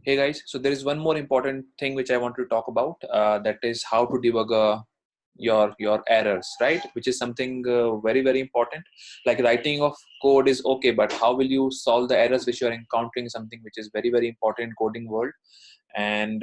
Hey guys, so there is one more important thing which I want to talk about. That is how to debug your errors, right? Which is something very important. Like writing of code is okay, but how will you solve the errors which you are encountering? Something which is very important in coding world, and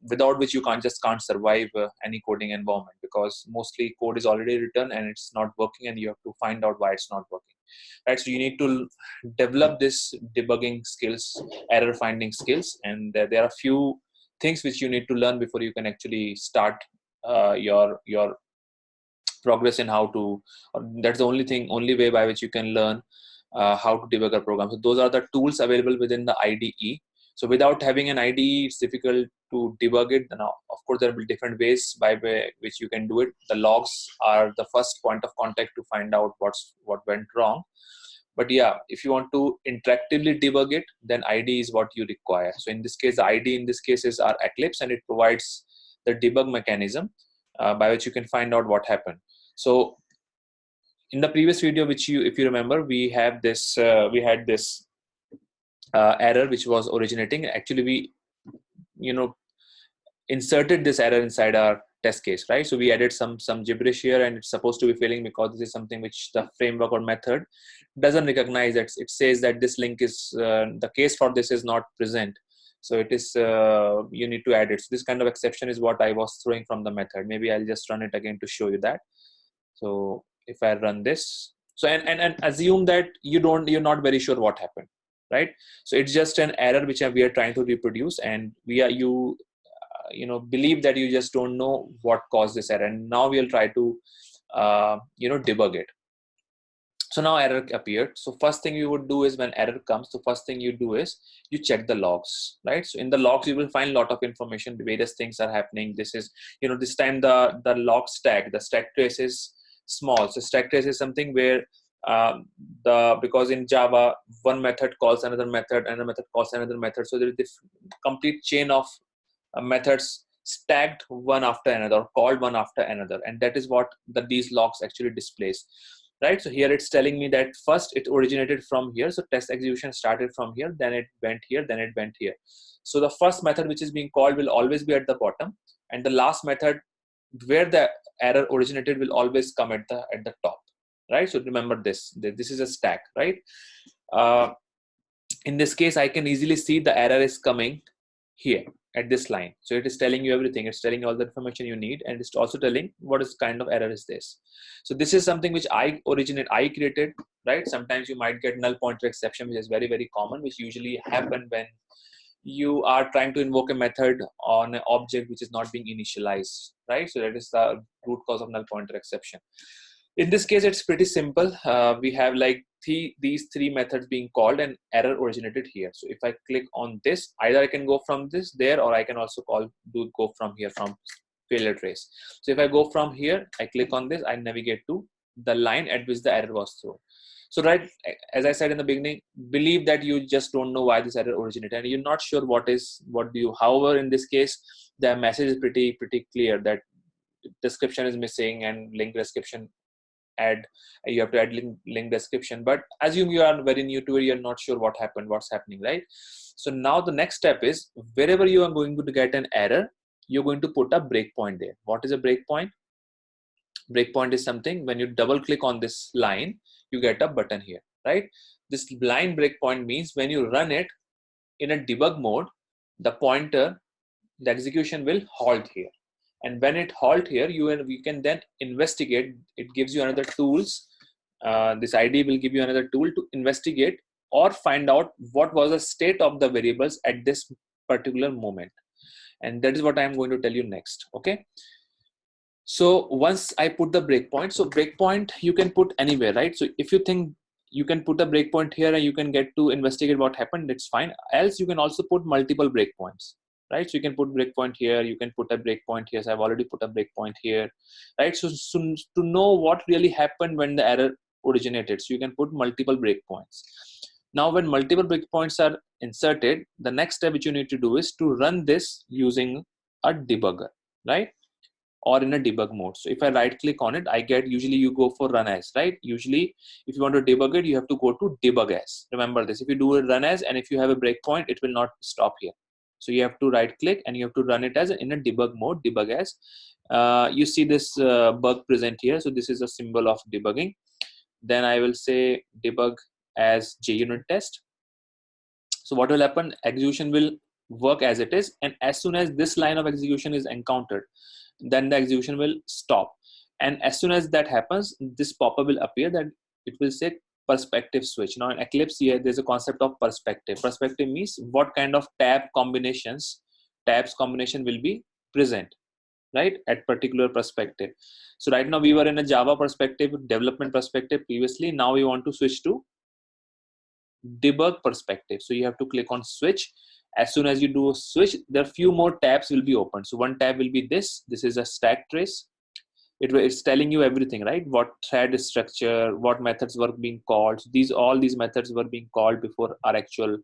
without which you can't survive any coding environment, because mostly code is already written and it's not working, and you have to find out why it's not working, right? So you need to develop this debugging skills, error finding skills, and there are few things which you need to learn before you can actually start your progress in how to, that's the only way by which you can learn how to debug a program. So those are the tools available within the IDE. So without having an IDE, it's difficult to debug it. Now, of course, there will be different ways by which you can do it. The logs are the first point of contact to find out what went wrong. But yeah, if you want to interactively debug it, then IDE is what you require. So in this case, the IDE in this case is our Eclipse, and it provides the debug mechanism by which you can find out what happened. So in the previous video, which if you remember, we had this error which was originating. Actually, we inserted this error inside our test case, right? So we added some gibberish here, and it's supposed to be failing because this is something which the framework or method doesn't recognize. That it says that this link is the case for this is not present. So it is you need to add it. So this kind of exception is what I was throwing from the method. Maybe I'll just run it again to show you that. So if I run this, so and assume that you're not very sure what happened, right? So it's just an error which we are trying to reproduce, and you believe that you just don't know what caused this error, and now we'll try to debug it. So now error appeared. So first thing you would do is, when error comes, the first thing you do is you check the logs, right? So in the logs you will find a lot of information. Various things are happening. This is, this time the log stack, the stack trace is small. So stack trace is something where because in Java one method calls another method, another method calls another method. So there is this complete chain of methods stacked one after another, called one after another, and that is what these logs actually displays, right? So here it's telling me that first it originated from here, so test execution started from here, then it went here, then it went here. So the first method which is being called will always be at the bottom, and the last method where the error originated will always come at the top, right? So remember this is a stack, right? In this case, I can easily see the error is coming here at this line. So it is telling you everything. It's telling you all the information you need, and it's also telling what is kind of error is this. So this is something which I created, right? Sometimes you might get null pointer exception, which is very common, which usually happen when you are trying to invoke a method on an object which is not being initialized, right? So that is the root cause of null pointer exception. In this case, it's pretty simple. We have like these three methods being called, and error originated here. So if I click on this, either I can go from this there, or I can also go from here, from failure trace. So if I go from here, I click on this, I navigate to the line at which the error was thrown. So right, as I said in the beginning, believe that you just don't know why this error originated, and you're not sure however, in this case, the message is pretty clear that description is missing and link description you have to add link description. But assume you are very new to it, you're not sure what's happening, right? So now the next step is, wherever you are going to get an error, you're going to put a breakpoint there. What is a breakpoint? Breakpoint is something, when you double click on this line, you get a button here, right? This line breakpoint means when you run it in a debug mode, the execution will halt here. And when it halt here, you can then investigate. It gives you another tools. This ID will give you another tool to investigate or find out what was the state of the variables at this particular moment. And that is what I am going to tell you next. Okay. So once I put the breakpoint, so breakpoint you can put anywhere, right? So if you think you can put a breakpoint here and you can get to investigate what happened, that's fine. Else you can also put multiple breakpoints, right? So you can put breakpoint here, you can put a breakpoint here. So I've already put a breakpoint here, right? So to know what really happened when the error originated, so you can put multiple breakpoints. Now, when multiple breakpoints are inserted, the next step which you need to do is to run this using a debugger, right? Or in a debug mode. So if I right click on it, I get, usually you go for run as, right? Usually if you want to debug it, you have to go to debug as. Remember this, if you do a run as and if you have a breakpoint, it will not stop here. So you have to right click and you have to run it as in a debug mode, debug as. You see this bug present here. So this is a symbol of debugging. Then I will say debug as JUnit test. So what will happen? Execution will work as it is, and as soon as this line of execution is encountered, then the execution will stop. And as soon as that happens, this pop-up will appear that it will say perspective switch. Now in Eclipse here, there's a concept of perspective. Perspective means what kind of tabs combination will be present, right, at particular perspective. So right now we were in a Java perspective, development perspective previously. Now we want to switch to debug perspective. So you have to click on switch. As soon as you do a switch, there are few more tabs will be open. So one tab will be this is a stack trace. It's telling you everything, right? What thread structure, what methods were being called. All these methods were being called before our actual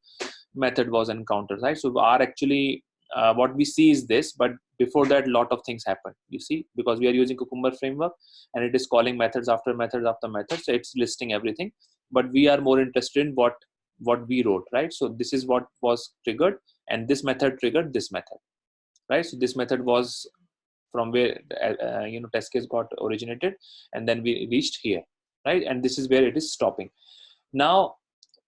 method was encountered, right? So our actually what we see is this, but before that lot of things happen, you see, because we are using Cucumber framework and it is calling methods after methods after methods. So it's listing everything, but we are more interested in what we wrote, right? So this is what was triggered, and this method triggered this method, right? So this method was from where test case got originated, and then we reached here, right? And this is where it is stopping. Now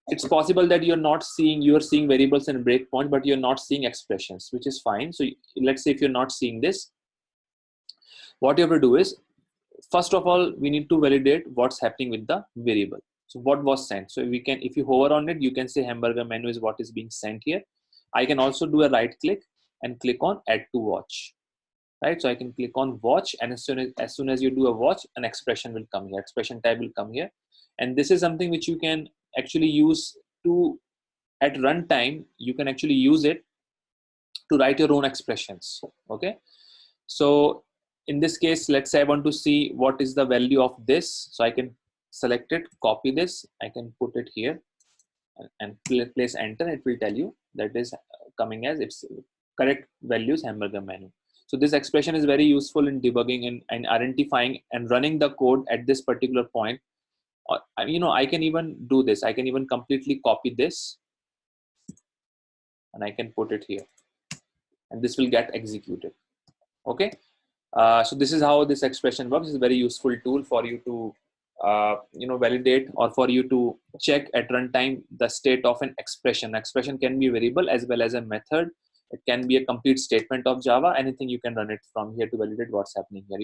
it's possible that you're seeing variables and breakpoint, but you're not seeing expressions, which is fine. So let's say if you're not seeing this, what you have to do is, first of all, we need to validate what's happening with the variable. So what was sent? So we can, if you hover on it, you can say hamburger menu is what is being sent here. I can also do a right click and click on add to watch, right? So I can click on watch, and as soon as you do a watch, an expression will come here, expression type will come here. And this is something which you can actually use to, at runtime, you can actually use it to write your own expressions, okay? So in this case, let's say I want to see what is the value of this. So I can select it, copy this, I can put it here and place enter. It will tell you that is coming as its correct values hamburger menu. So this expression is very useful in debugging and identifying and running the code at this particular point. I can even do this. I can even completely copy this and I can put it here, and this will get executed. Okay. So this is how this expression works. It's a very useful tool for you to validate, or for you to check at runtime the state of an expression. Expression can be a variable as well as a method. It can be a complete statement of Java. Anything, you can run it from here to validate what's happening here.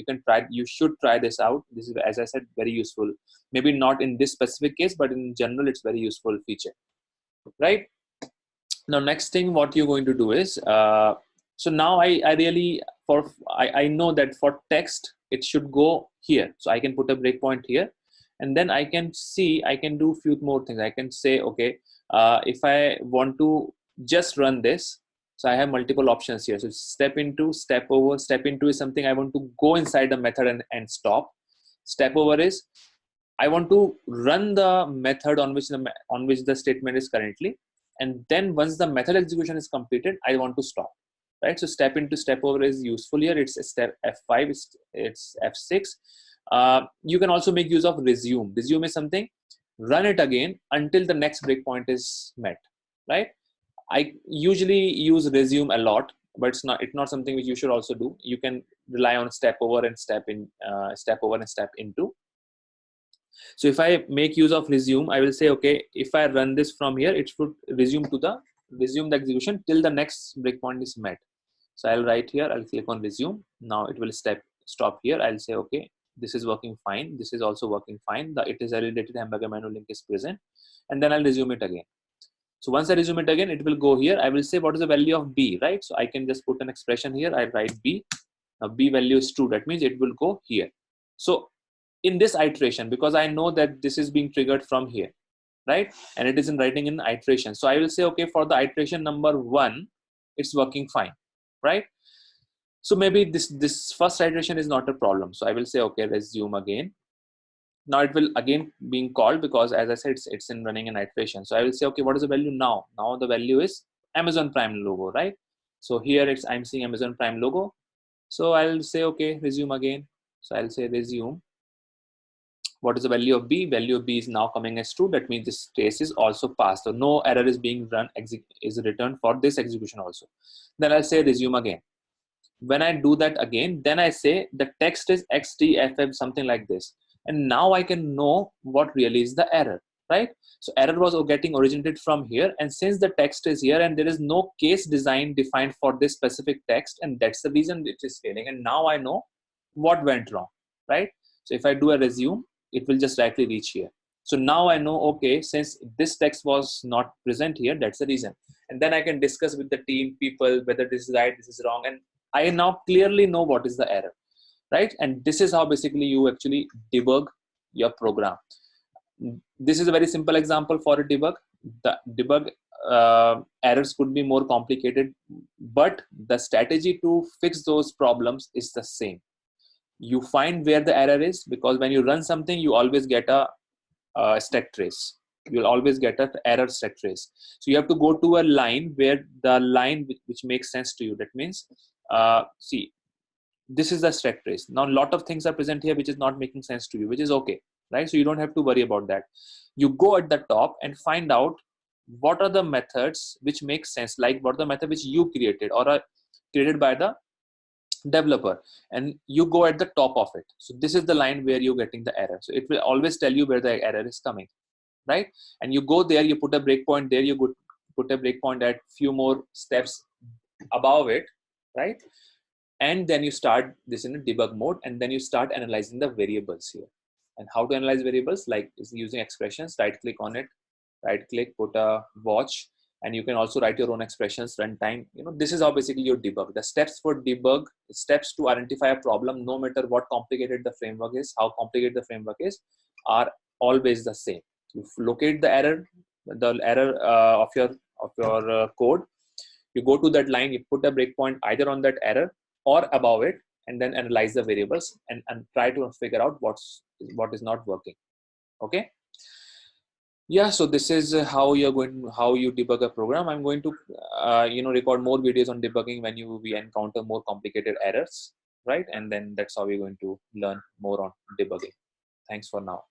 You should try this out. This is, as I said, very useful. Maybe not in this specific case, but in general, it's very useful feature, right? Now, next thing, what you're going to do is, so now I know that for text, it should go here. So I can put a breakpoint here, and then I can do a few more things. I can say, okay, if I want to just run this, so I have multiple options here. So step into, step over. Step into is something I want to go inside the method and stop. Step over is I want to run the method on which the statement is currently, and then once the method execution is completed, I want to stop. Right? So step into, step over is useful here. It's a step F5. It's F6. You can also make use of resume. Resume is something, run it again until the next breakpoint is met. Right? I usually use resume a lot, but it's not something which you should also do. You can rely on step over and step in, step over and step into. So if I make use of resume, I will say, okay, if I run this from here, it should resume the execution till the next breakpoint is met. So I'll write here, I'll click on resume. Now it will stop here. I'll say, okay, this is working fine. This is also working fine. It is validated hamburger menu link is present. And then I'll resume it again. So once I resume it again, it will go here. I will say, what is the value of B, right? So I can just put an expression here. I write B. Now B value is true. That means it will go here. So in this iteration, because I know that this is being triggered from here, right? And it is in writing in iteration. So I will say, okay, for the iteration number 1, it's working fine, right? So maybe this first iteration is not a problem. So I will say, okay, resume again. Now it will again being called, because as I said, it's in running an iteration. So I will say, okay, what is the value now? Now the value is Amazon Prime logo, right? So here I'm seeing Amazon Prime logo. So I'll say, okay, resume again. So I'll say resume. What is the value of b? Value of b is now coming as true. That means this case is also passed. So no error is being run, is returned for this execution also. Then I'll say resume again. When I do that again, then I say the text is xdff, something like this. And now I can know what really is the error, right? So error was getting originated from here. And since the text is here and there is no case design defined for this specific text, and that's the reason it is failing. And now I know what went wrong, right? So if I do a resume, it will just directly reach here. So now I know, okay, since this text was not present here, that's the reason. And then I can discuss with the team people whether this is right, this is wrong. And I now clearly know what is the error, right? And this is how basically you actually debug your program. This is a very simple example for a debug. The debug errors could be more complicated, but the strategy to fix those problems is the same. You find where the error is, because when you run something, you always get a stack trace. You'll always get an error stack trace. So you have to go to a line where the line which makes sense to you. That means, see, this is the stack trace. Now, a lot of things are present here which is not making sense to you, which is okay, right? So you don't have to worry about that. You go at the top and find out what are the methods which make sense, like what are the method which you created or are created by the developer, and you go at the top of it. So this is the line where you're getting the error. So it will always tell you where the error is coming, right? And you go there, you put a breakpoint there, you put a breakpoint at few more steps above it, right? And then you start this in a debug mode, and then you start analyzing the variables here. And how to analyze variables, like is using expressions. Right click on it, right click, put a watch, and you can also write your own expressions, runtime. This is how basically you debug. The steps for debug, steps to identify a problem, no matter what complicated the framework is, how complicated the framework is, are always the same. You locate the error of your code. You go to that line, you put a breakpoint either on that error or above it, and then analyze the variables and try to figure out what is not working. Okay. Yeah, so this is how you debug a program. I'm going to record more videos on debugging when we encounter more complicated errors, right? And then that's how we're going to learn more on debugging. Thanks for now.